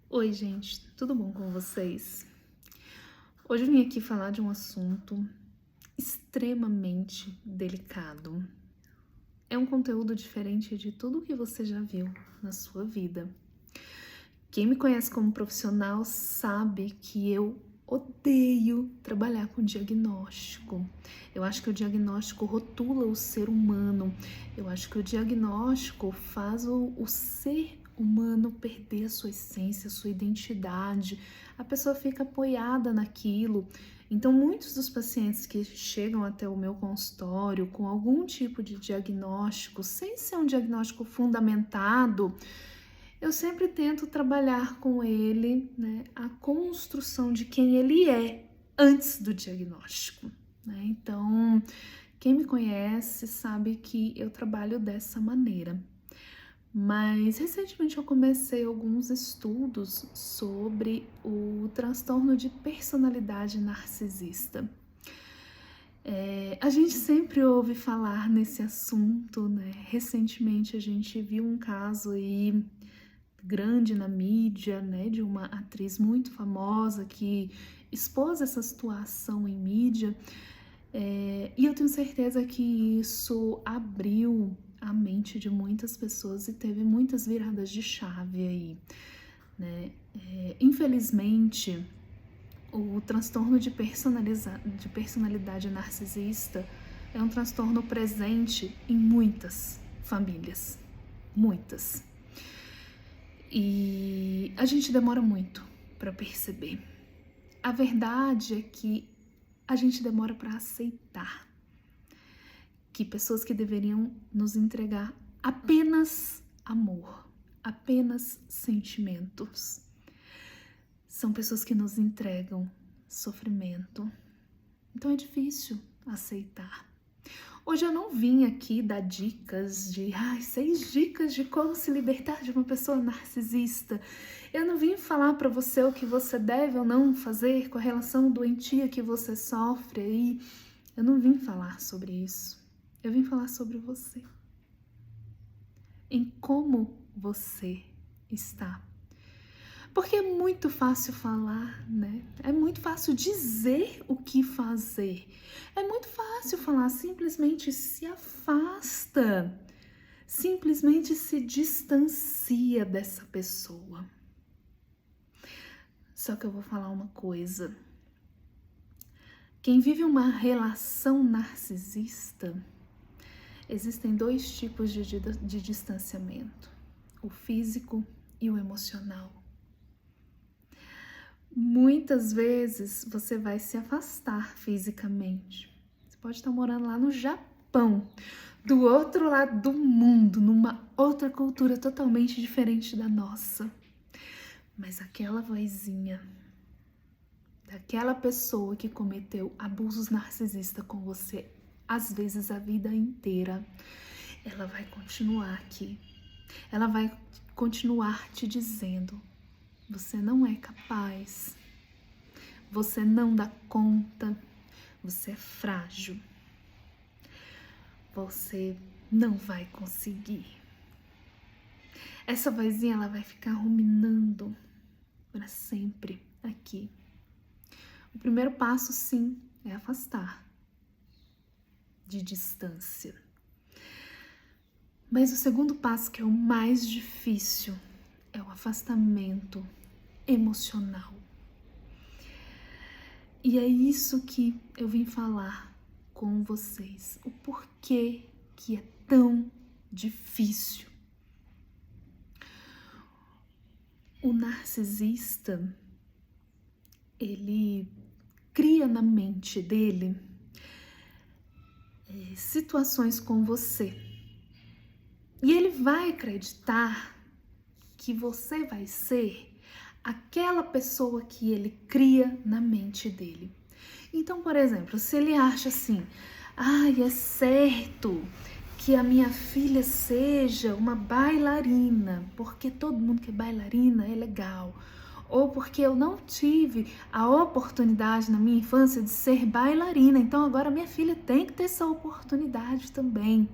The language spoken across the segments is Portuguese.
Oi, gente, tudo bom com vocês? Hoje eu vim aqui falar de um assunto extremamente delicado. É um conteúdo diferente de tudo que você já viu na sua vida. Quem me conhece como profissional sabe que eu odeio trabalhar com diagnóstico. Eu acho que o diagnóstico rotula o ser humano. Eu acho que o diagnóstico faz o ser humano perder a sua essência, a sua identidade. A pessoa fica apoiada naquilo. Então, muitos dos pacientes que chegam até o meu consultório com algum tipo de diagnóstico, sem ser um diagnóstico fundamentado, eu sempre tento trabalhar com ele, né, a construção de quem ele é antes do diagnóstico, né? Então, quem me conhece sabe que eu trabalho dessa maneira. Mas recentemente eu comecei alguns estudos sobre o transtorno de personalidade narcisista. A gente sempre ouve falar nesse assunto, né? Recentemente a gente viu um caso aí grande na mídia, né, de uma atriz muito famosa que expôs essa situação em mídia, e eu tenho certeza que isso abriu a mente de muitas pessoas e teve muitas viradas de chave aí, né? Infelizmente, o transtorno de personalidade narcisista é um transtorno presente em muitas famílias, muitas. E a gente demora muito para perceber. A verdade é que a gente demora para aceitar que pessoas que deveriam nos entregar apenas amor, apenas sentimentos, são pessoas que nos entregam sofrimento. Então é difícil aceitar. Hoje eu não vim aqui dar dicas de 6 dicas de como se libertar de uma pessoa narcisista. Eu não vim falar para você o que você deve ou não fazer com a relação doentia que você sofre aí. Eu não vim falar sobre isso. Eu vim falar sobre você. Em como você está. Porque é muito fácil falar, né? É muito fácil dizer o que fazer. É muito fácil falar, simplesmente se afasta. Simplesmente se distancia dessa pessoa. Só que eu vou falar uma coisa. Quem vive uma relação narcisista, existem 2 tipos de distanciamento: o físico e o emocional. Muitas vezes você vai se afastar fisicamente. Você pode estar morando lá no Japão, do outro lado do mundo, numa outra cultura totalmente diferente da nossa. Mas aquela vozinha daquela pessoa que cometeu abusos narcisistas com você, às vezes a vida inteira, ela vai continuar aqui. Ela vai continuar te dizendo: você não é capaz, você não dá conta, você é frágil, você não vai conseguir. Essa vozinha, ela vai ficar ruminando para sempre aqui. O primeiro passo, sim, é afastar de distância. Mas o segundo passo, que é o mais difícil, é o afastamento emocional. E é isso que eu vim falar com vocês. O porquê que é tão difícil. O narcisista, ele cria na mente dele situações com você. E ele vai acreditar que você vai ser aquela pessoa que ele cria na mente dele. Então, por exemplo, se ele acha assim: é certo que a minha filha seja uma bailarina, porque todo mundo que é bailarina é legal. Ou porque eu não tive a oportunidade na minha infância de ser bailarina, então agora minha filha tem que ter essa oportunidade também.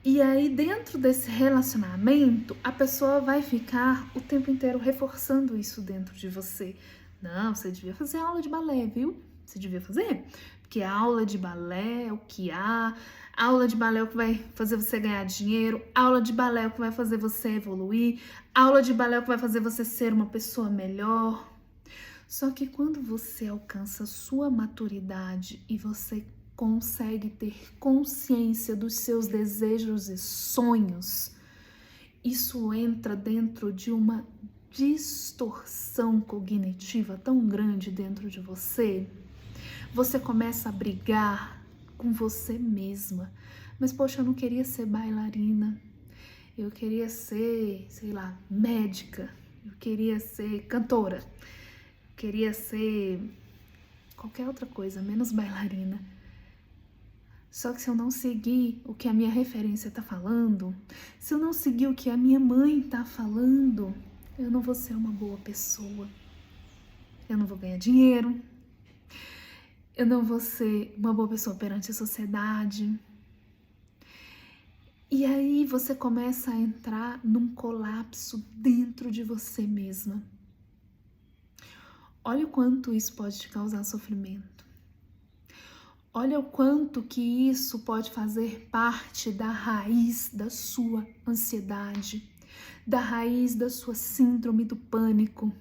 E aí, dentro desse relacionamento, a pessoa vai ficar o tempo inteiro reforçando isso dentro de você. Não, você devia fazer aula de balé, viu? Você devia fazer. Porque a aula de balé é o que há, a aula de balé é o que vai fazer você ganhar dinheiro, a aula de balé é o que vai fazer você evoluir, a aula de balé é o que vai fazer você ser uma pessoa melhor. Só que quando você alcança sua maturidade e você consegue ter consciência dos seus desejos e sonhos, isso entra dentro de uma distorção cognitiva tão grande dentro de você. Você começa a brigar com você mesma. Mas, poxa, eu não queria ser bailarina. Eu queria ser, sei lá, médica. Eu queria ser cantora. Eu queria ser qualquer outra coisa, menos bailarina. Só que se eu não seguir o que a minha referência tá falando, se eu não seguir o que a minha mãe tá falando, eu não vou ser uma boa pessoa. Eu não vou ganhar dinheiro. Eu não vou ser uma boa pessoa perante a sociedade. E aí você começa a entrar num colapso dentro de você mesma. Olha o quanto isso pode te causar sofrimento. Olha o quanto que isso pode fazer parte da raiz da sua ansiedade, da raiz da sua síndrome do pânico,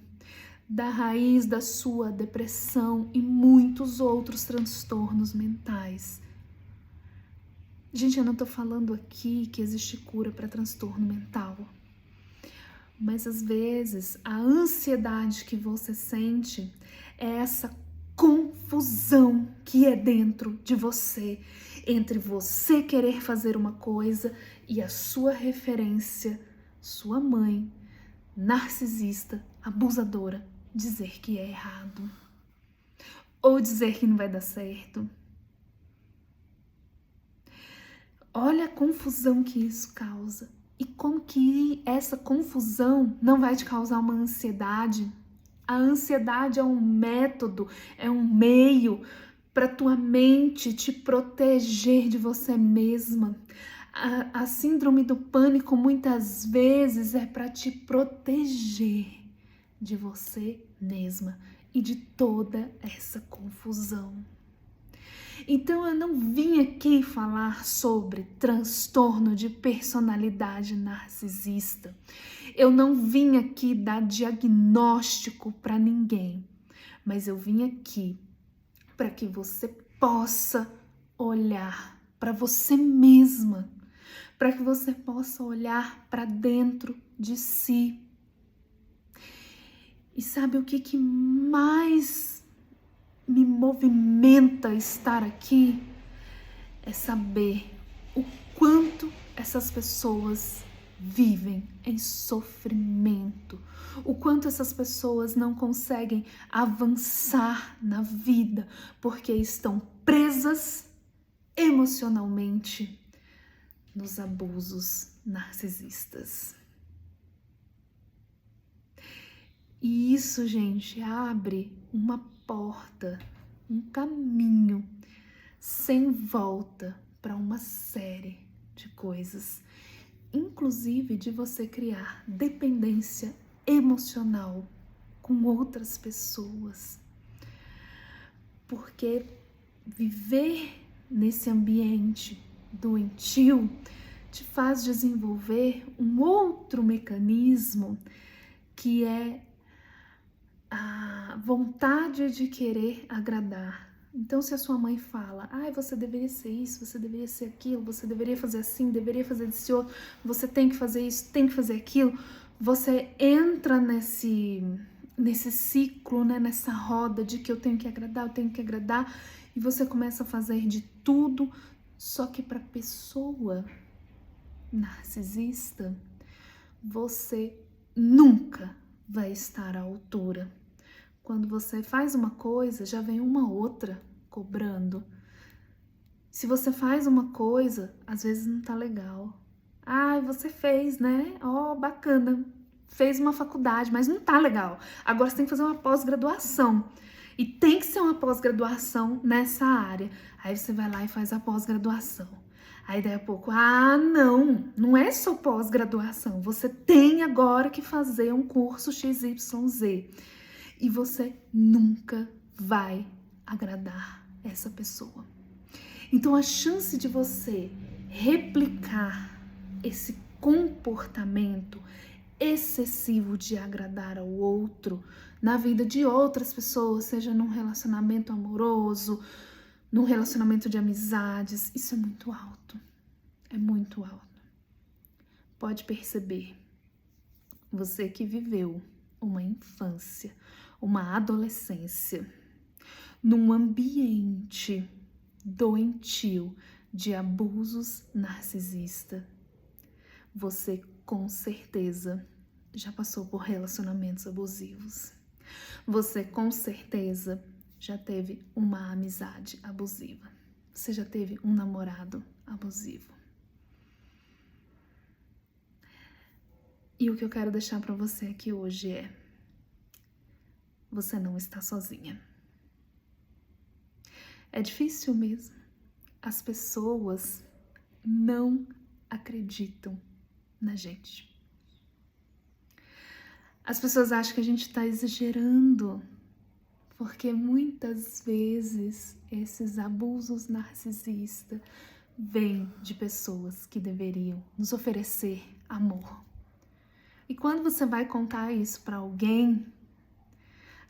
da raiz da sua depressão e muitos outros transtornos mentais. Gente, eu não tô falando aqui que existe cura para transtorno mental, mas às vezes a ansiedade que você sente é essa confusão que é dentro de você, entre você querer fazer uma coisa e a sua referência, sua mãe, narcisista, abusadora, dizer que é errado ou dizer que não vai dar certo. Olha a confusão que isso causa e como que essa confusão não vai te causar uma ansiedade. A ansiedade é um método, é um meio para tua mente te proteger de você mesma. A síndrome do pânico muitas vezes é para te proteger de você mesma e de toda essa confusão. Então eu não vim aqui falar sobre transtorno de personalidade narcisista. Eu não vim aqui dar diagnóstico para ninguém, mas eu vim aqui para que você possa olhar para você mesma, para que você possa olhar para dentro de si. E sabe o que mais me movimenta estar aqui? É saber o quanto essas pessoas vivem em sofrimento, o quanto essas pessoas não conseguem avançar na vida porque estão presas emocionalmente nos abusos narcisistas. E isso, gente, abre uma porta, um caminho sem volta para uma série de coisas, inclusive de você criar dependência emocional com outras pessoas. Porque viver nesse ambiente doentio te faz desenvolver um outro mecanismo que é a vontade de querer agradar. Então, se a sua mãe fala, você deveria ser isso, você deveria ser aquilo, você deveria fazer assim, deveria fazer desse outro, você tem que fazer isso, tem que fazer aquilo, você entra nesse ciclo, né, nessa roda de que eu tenho que agradar, e você começa a fazer de tudo, só que para pessoa narcisista, você nunca vai estar à altura. Quando você faz uma coisa, já vem uma outra cobrando. Se você faz uma coisa, às vezes não tá legal. Você fez, né? Bacana. Fez uma faculdade, mas não tá legal. Agora você tem que fazer uma pós-graduação. E tem que ser uma pós-graduação nessa área. Aí você vai lá e faz a pós-graduação. Aí daí a pouco, não é só pós-graduação, você tem agora que fazer um curso XYZ. E você nunca vai agradar essa pessoa. Então a chance de você replicar esse comportamento excessivo de agradar ao outro na vida de outras pessoas, seja num relacionamento amoroso, num relacionamento de amizades, isso é muito alto. É muito alto. Pode perceber, você que viveu uma infância, uma adolescência, num ambiente doentio de abusos narcisistas, você com certeza já passou por relacionamentos abusivos. Você com certeza já teve uma amizade abusiva. Você já teve um namorado abusivo. E o que eu quero deixar para você aqui hoje é: você não está sozinha. É difícil mesmo. As pessoas não acreditam na gente. As pessoas acham que a gente está exagerando, porque muitas vezes esses abusos narcisistas vêm de pessoas que deveriam nos oferecer amor. E quando você vai contar isso para alguém,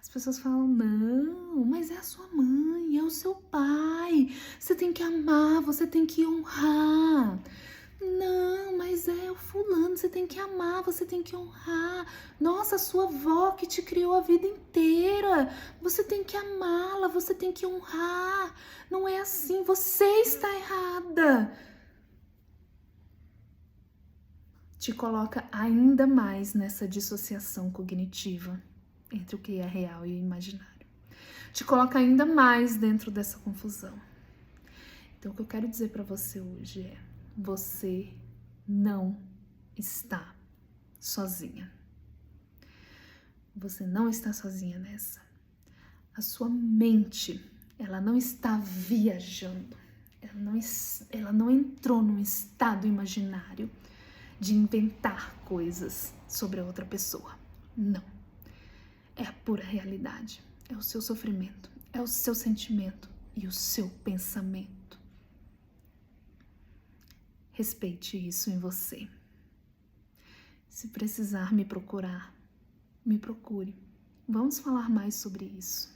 as pessoas falam: não, mas é a sua mãe, é o seu pai, você tem que amar, você tem que honrar. Não, mas é o fulano, você tem que amar, você tem que honrar. Nossa, a sua avó que te criou a vida inteira, você tem que amá-la, você tem que honrar. Não é assim, você está errada. Te coloca ainda mais nessa dissociação cognitiva entre o que é real e o imaginário. Te coloca ainda mais dentro dessa confusão. Então, o que eu quero dizer para você hoje é: você não está sozinha. Você não está sozinha nessa. A sua mente, ela não está viajando. Ela não entrou num estado imaginário de inventar coisas sobre a outra pessoa. Não. É a pura realidade. É o seu sofrimento, é o seu sentimento e o seu pensamento. Respeite isso em você. Se precisar me procurar, me procure. Vamos falar mais sobre isso.